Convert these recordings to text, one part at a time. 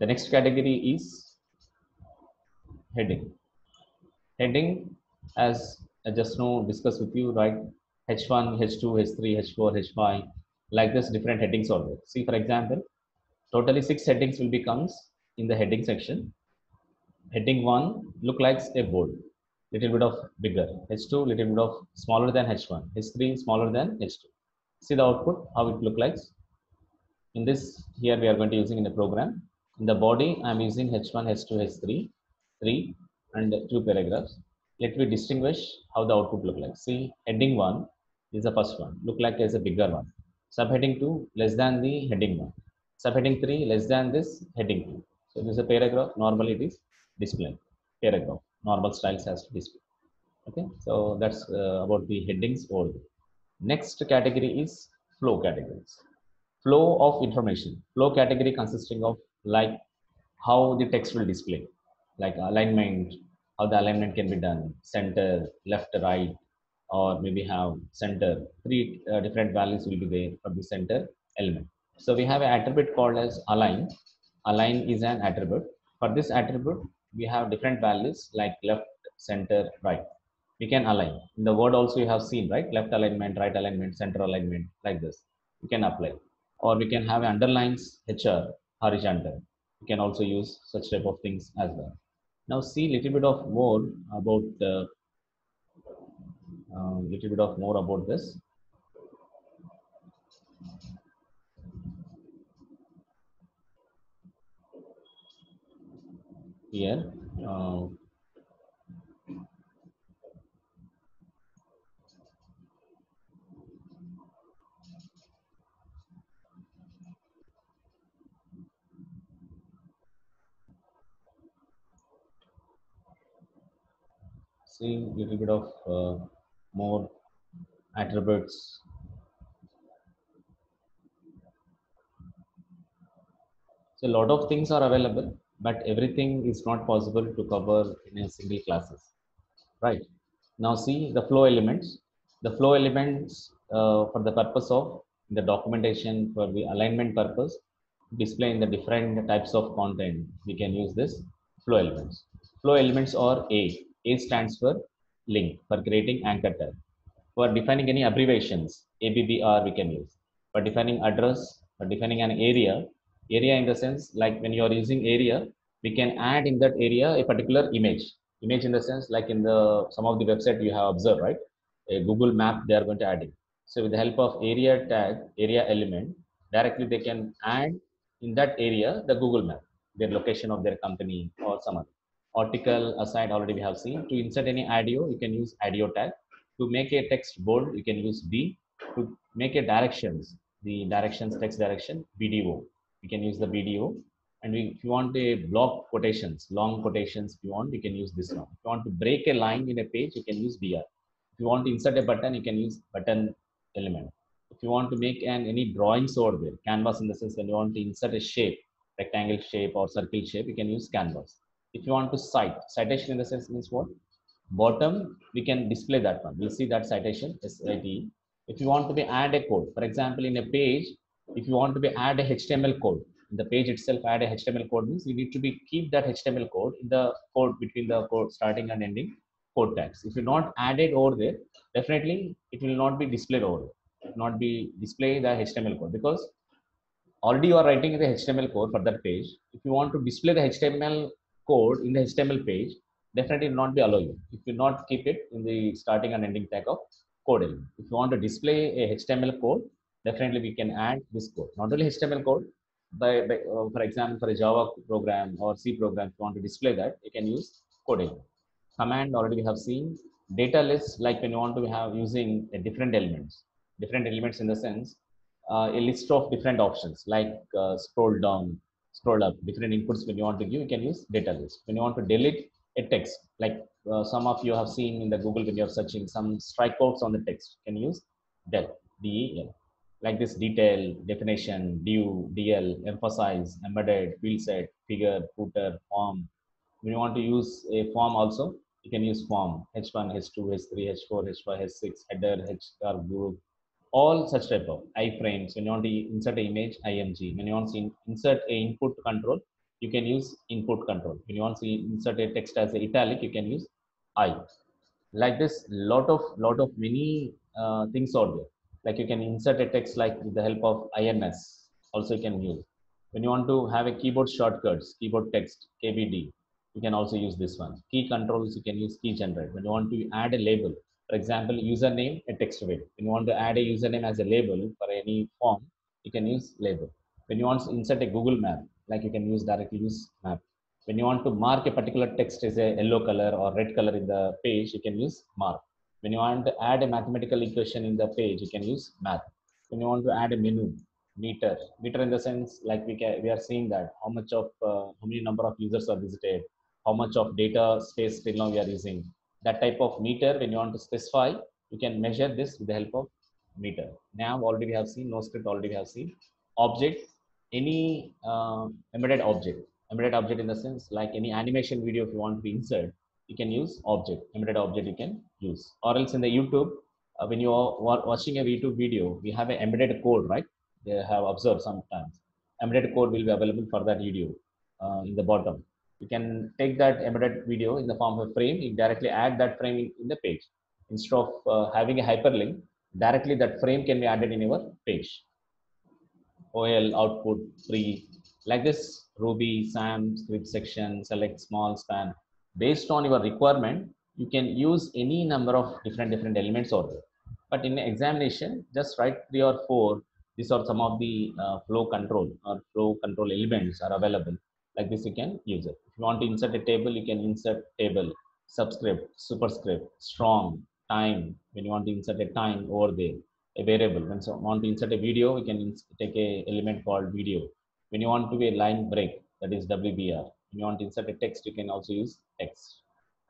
The next category is heading. Heading, as I just now discussed with you, right? H1, H2, H3, H4, H5, like this different headings are there. See, for example, totally 6 headings will be comes in the heading section. Heading 1 look like a bold, little bit of bigger. H2 little bit of smaller than H1. H3 smaller than H2. See the output, how it look like. In this, here we are going to using in the program. In the body, I am using H1, H2, H3, 3 and 2 paragraphs. Let me distinguish how the output look like. See, heading 1 is the first one, look like as a bigger one. Subheading 2 less than the heading 1. Subheading 3 less than this heading 2. So this is a paragraph. Normally it is display paragraph. Normal styles has to display. Okay, so that's about the headings. Or next category is flow categories. Flow of information. Flow category consisting of like how the text will display, like alignment, how the alignment can be done, center, left, right, or maybe have center. Three different values will be there for the center element. So we have an attribute called as align. Align is an attribute. For this attribute, we have different values like left, center, right. We can align. In the word also you have seen, right? Left alignment, right alignment, center alignment, like this. You can apply. Or we can have underlines HR, horizontal. You can also use such type of things as well. Now see little bit of more about this. Here, see little bit of more attributes. So a lot of things are available, but everything is not possible to cover in a single classes, right? Now see the flow elements. The flow elements for the purpose of the documentation, for the alignment purpose, display in the different types of content, we can use this flow elements. Flow elements are A. A stands for link, for creating anchor tag. For defining any abbreviations, ABBR we can use. For defining address, for defining an area, area in the sense like when you are using area, we can add in that area a particular image. Image in the sense like in the some of the website you have observed, right? A Google map they are going to add it. So with the help of area tag, area element, directly they can add in that area the Google map, their location of their company or some other. Article aside already we have seen. To insert any audio, you can use audio tag. To make a text bold, you can use B. To make a directions, the directions, text direction, BDO. You can use the BDO. And if you want a block quotations, long quotations, if you want, you can use this one. If you want to break a line in a page, you can use BR. If you want to insert a button, you can use button element. If you want to make any drawings over there, canvas in the sense when you want to insert a shape, rectangle shape or circle shape, you can use canvas. If you want to cite, citation in the sense means what? Bottom, we can display that one. We'll see that citation, SIT. If you want to be add a code, for example, in a page, if you want to be add a HTML code, in the page itself, add a HTML code means you need to be keep that HTML code in the code between the code starting and ending code tags. If you not add it over there, definitely it will not be displayed over there. It will not be display the HTML code because already you are writing the HTML code for that page. If you want to display the HTML code in the HTML page, definitely will not be allowed you if you not keep it in the starting and ending tag of code element. If you want to display a HTML code, definitely we can add this code. Not only HTML code, for example, for a Java program or C program, if you want to display that, you can use code element. Command already we have seen. Data list, like when you want to have using a different elements in the sense a list of different options like scroll down, scroll up, different inputs when you want to give, you can use data list. When you want to delete a text, like some of you have seen in the Google when you're searching some strikeouts on the text, you can use del, DEL. Like this detail, definition, due, DL, emphasize, embedded, field set, figure, footer, form. When you want to use a form also, you can use form, H1, H2, H3, H4, H5, H6, header, HR group, all such type of iframes. When you want to insert an image, IMG. When you want to insert a input control, you can use input control. When you want to insert a text as a italic, you can use I. Like this, lot of many things are there. Like you can insert a text like with the help of INS. Also, you can use. When you want to have a keyboard shortcuts, keyboard text, KBD, you can also use this one. Key controls, you can use key generate. When you want to add a label, for example, username, a text weight. When you want to add a username as a label for any form, you can use label. When you want to insert a Google map, like you can use directly use map. When you want to mark a particular text as a yellow color or red color in the page, you can use mark. When you want to add a mathematical equation in the page, you can use math. When you want to add a menu, meter in the sense like we are seeing that how many number of users are visited, how much of data space till now we are using. That type of meter, when you want to specify, you can measure this with the help of meter. Nav already we have seen, no script already we have seen. Object, any embedded object in the sense like any animation video, if you want to be insert, you can use object, embedded object you can use. Or else in the YouTube, when you are watching a YouTube video, we have an embedded code, right? They have observed sometimes. Embedded code will be available for that video in the bottom. You can take that embedded video in the form of a frame, you directly add that frame in the page. Instead of having a hyperlink, directly that frame can be added in your page. OL output free, like this Ruby, SAM, script section, select small span. Based on your requirement, you can use any number of different elements over there. But in the examination, just write 3 or 4. These are some of the flow control or flow control elements are available. Like this, you can use it. If you want to insert a table, you can insert table, subscript, superscript, strong, time. When you want to insert a time over there, a variable. When you want to insert a video, we can take a element called video. When you want to be a line break, that is WBR. When you want to insert a text, you can also use text.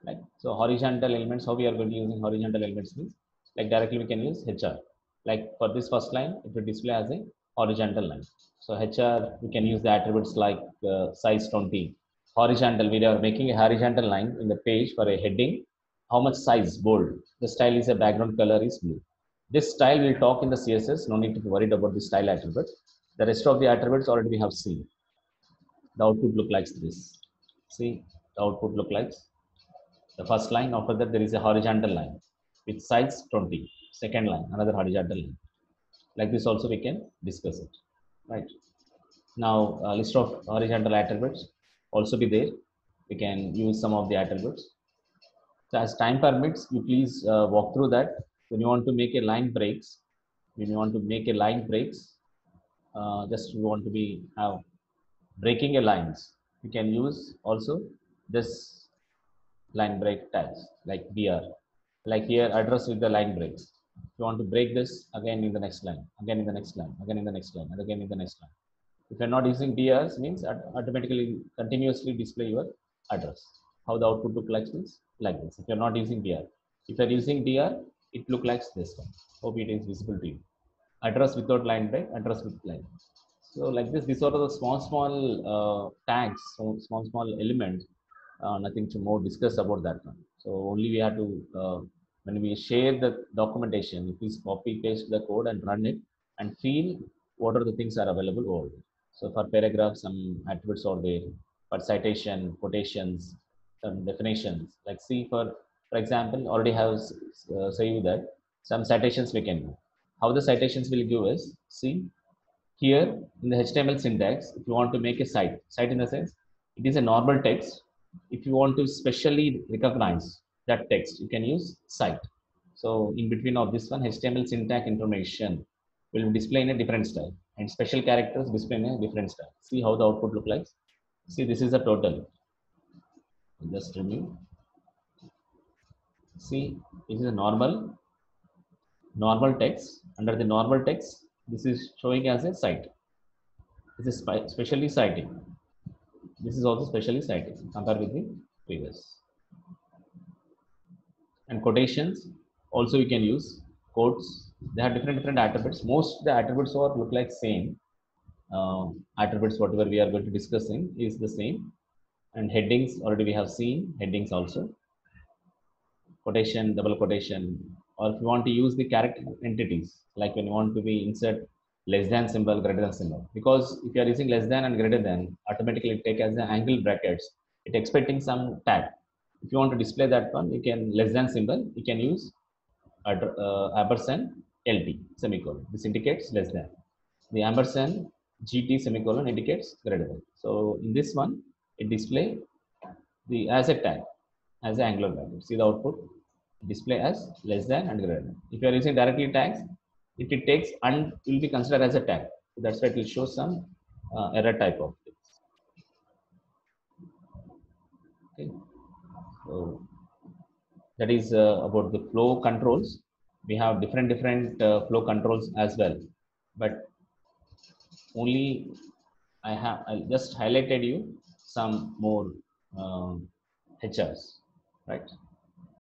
Right? So horizontal elements, how we are going to use horizontal elements means like directly we can use HR. Like for this first line, it will display as a horizontal line. So HR, we can use the attributes like size 20. Horizontal, we are making a horizontal line in the page for a heading. How much size, bold. The style is a background color is blue. This style will talk in the CSS. No need to be worried about the style attribute. The rest of the attributes already we have seen. The output look like this. See, the output look like the first line. After that, there is a horizontal line with size 20. Second line, another horizontal line. Like this also we can discuss it. Right. Now, list of horizontal attributes also be there. We can use some of the attributes. So as time permits, you please walk through that. When you want to make a line breaks, just you want to be breaking a lines, you can use also this line break tags like BR. Like here, address with the line breaks. If you want to break this again in the next line, again in the next line, again in the next line, and again in the next line. If you're not using BRs, means automatically continuously display your address. How the output look like means like this. If you're not using BR, if you're using BR, it look like this one. Hope it is visible to you. Address without line break, address with line. So like this, these are the small tags, so small elements. Nothing to more discuss about that one. So only we have to when we share the documentation, please copy paste the code and run it and feel what are the things are available over there. So for paragraph, some attributes are there. For citation, quotations, some definitions. Like see for example, already have say you that some citations we can do. How the citations will give us, see here in the HTML syntax, if you want to make a site in the sense, it is a normal text. If you want to specially recognize that text, you can use site. So in between of this one, HTML syntax information will display in a different style and special characters display in a different style. See how the output look like. See, this is the total. Just remove. See, this is a normal text. Under the normal text, this is showing as a site. This is specially citing. This is also specially citing compared with the previous. And quotations also you can use quotes. They have different attributes. Most the attributes are look like same. Attributes whatever we are going to discussing is the same. And headings already we have seen headings also. Quotation, double quotation, or if you want to use the character entities, like when you want to be insert less than symbol, greater than symbol. Because if you are using less than and greater than, automatically it take as an angle brackets. It expecting some tag. If you want to display that one, you can less than symbol. You can use ampersand LT semicolon. This indicates less than. The ampersand GT semicolon indicates greater than. So in this one, it display the as a tag, as an angular value. See the output display as less than and greater than. If you are using directly tags, it takes and will be considered as a tag. So that's why it will show some error type of things. Okay. So that is about the flow controls. We have different flow controls as well, but only I just highlighted you some more HRs, right?